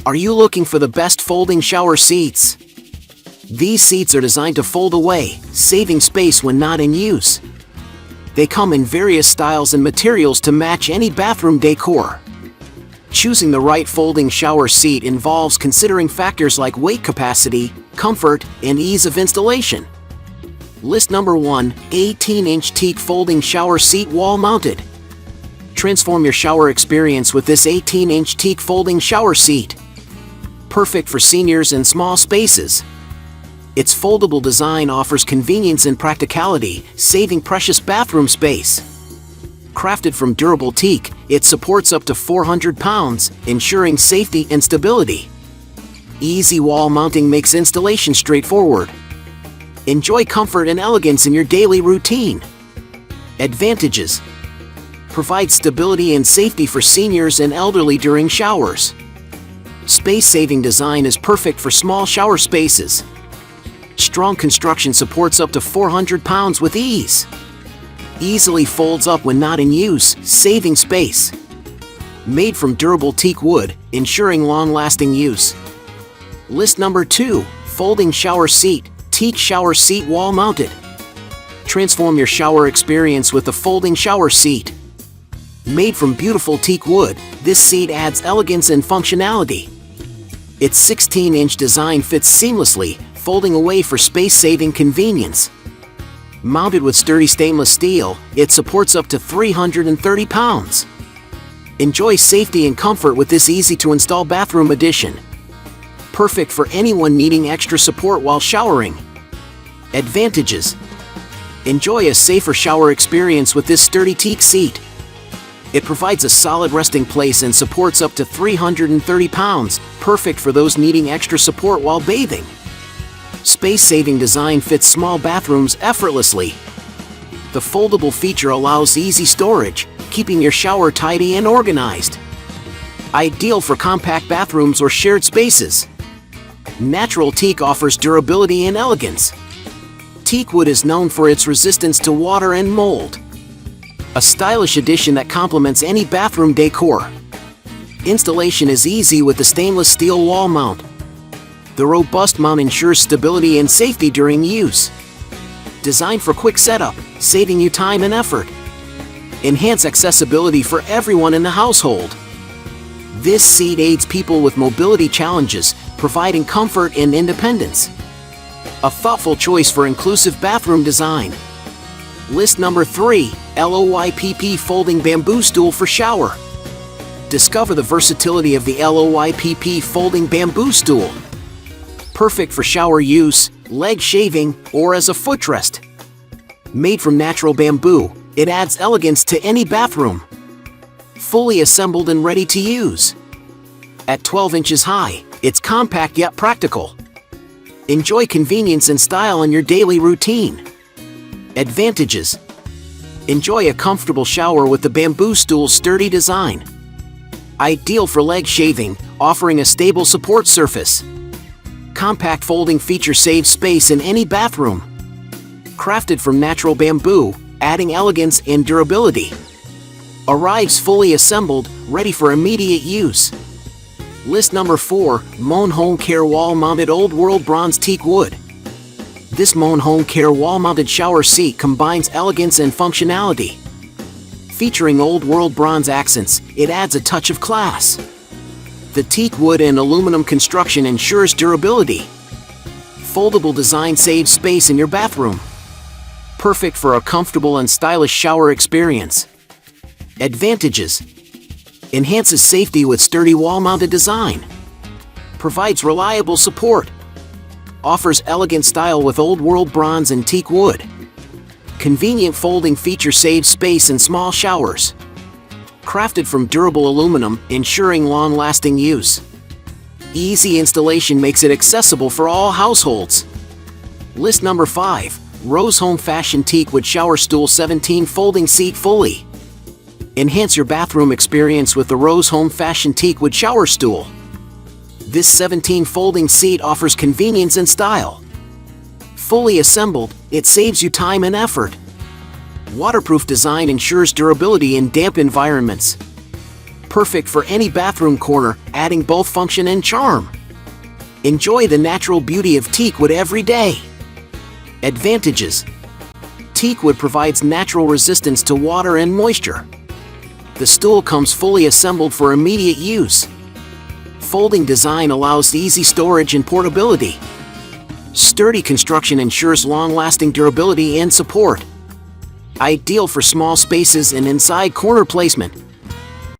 Are you looking for the best folding shower seats? These seats are designed to fold away, saving space when not in use. They come in various styles and materials to match any bathroom decor. Choosing the right folding shower seat involves considering factors like weight capacity, comfort, and ease of installation. List number 1, 18-inch Teak folding shower seat wall-mounted. Transform your shower experience with this 18-inch Teak folding shower seat. Perfect for seniors and small spaces. Its foldable design offers convenience and practicality, saving precious bathroom space. Crafted from durable teak, it supports up to 400 pounds, ensuring safety and stability. Easy wall mounting makes installation straightforward. Enjoy comfort and elegance in your daily routine. Advantages: provide stability and safety for seniors and elderly during showers. Space-saving design is perfect for small shower spaces. Strong construction supports up to 400 pounds with ease. Easily folds up when not in use, saving space. Made from durable teak wood, ensuring long-lasting use. List number 2, folding shower seat, Teak shower seat wall-mounted. Transform your shower experience with the folding shower seat. Made from beautiful teak wood, this seat adds elegance and functionality. Its 16-inch design fits seamlessly, folding away for space-saving convenience. Mounted with sturdy stainless steel, it supports up to 330 pounds. Enjoy safety and comfort with this easy-to-install bathroom addition. Perfect for anyone needing extra support while showering. Advantages: enjoy a safer shower experience with this sturdy teak seat. It provides a solid resting place and supports up to 330 pounds, perfect for those needing extra support while bathing. Space-saving design fits small bathrooms effortlessly. The foldable feature allows easy storage, keeping your shower tidy and organized. Ideal for compact bathrooms or shared spaces. Natural teak offers durability and elegance. Teak wood is known for its resistance to water and mold. A stylish addition that complements any bathroom decor. Installation is easy with the stainless steel wall mount. The robust mount ensures stability and safety during use. Designed for quick setup, saving you time and effort. Enhance accessibility for everyone in the household. This seat aids people with mobility challenges, providing comfort and independence. A thoughtful choice for inclusive bathroom design. List number 3, LOPP folding bamboo stool for shower. Discover the versatility of the LOPP folding bamboo stool. Perfect for shower use, leg shaving, or as a footrest. Made from natural bamboo, it adds elegance to any bathroom. Fully assembled and ready to use. At 12 inches high, it's compact yet practical. Enjoy convenience and style in your daily routine. Advantages: enjoy a comfortable shower with the bamboo stool's sturdy design. Ideal for leg shaving, offering a stable support surface. Compact folding feature saves space in any bathroom. Crafted from natural bamboo, adding elegance and durability. Arrives fully assembled, ready for immediate use. List number 4, Moan Home Care Wall-Mounted Old World Bronze Teak Wood. This Moan Home Care wall-mounted shower seat combines elegance and functionality. Featuring Old World bronze accents, it adds a touch of class. The teak wood and aluminum construction ensures durability. Foldable design saves space in your bathroom. Perfect for a comfortable and stylish shower experience. Advantages: enhances safety with sturdy wall-mounted design. Provides reliable support. Offers elegant style with Old World bronze and teak wood. Convenient folding feature saves space in small showers. Crafted from durable aluminum, ensuring long-lasting use. Easy installation makes it accessible for all households. List number 5, Rose Home Fashion Teak Wood Shower Stool 17 Folding Seat Fully. Enhance your bathroom experience with the Rose Home Fashion Teak Wood Shower Stool. This 17 folding seat offers convenience and style. Fully assembled, it saves you time and effort. Waterproof design ensures durability in damp environments. perfect for any bathroom corner, adding both function and charm. Enjoy the natural beauty of teak wood every day. Advantages: teak wood provides natural resistance to water and moisture. The stool comes fully assembled for immediate use. Folding design allows easy storage and portability. Sturdy construction ensures long-lasting durability and support. Ideal for small spaces and inside corner placement.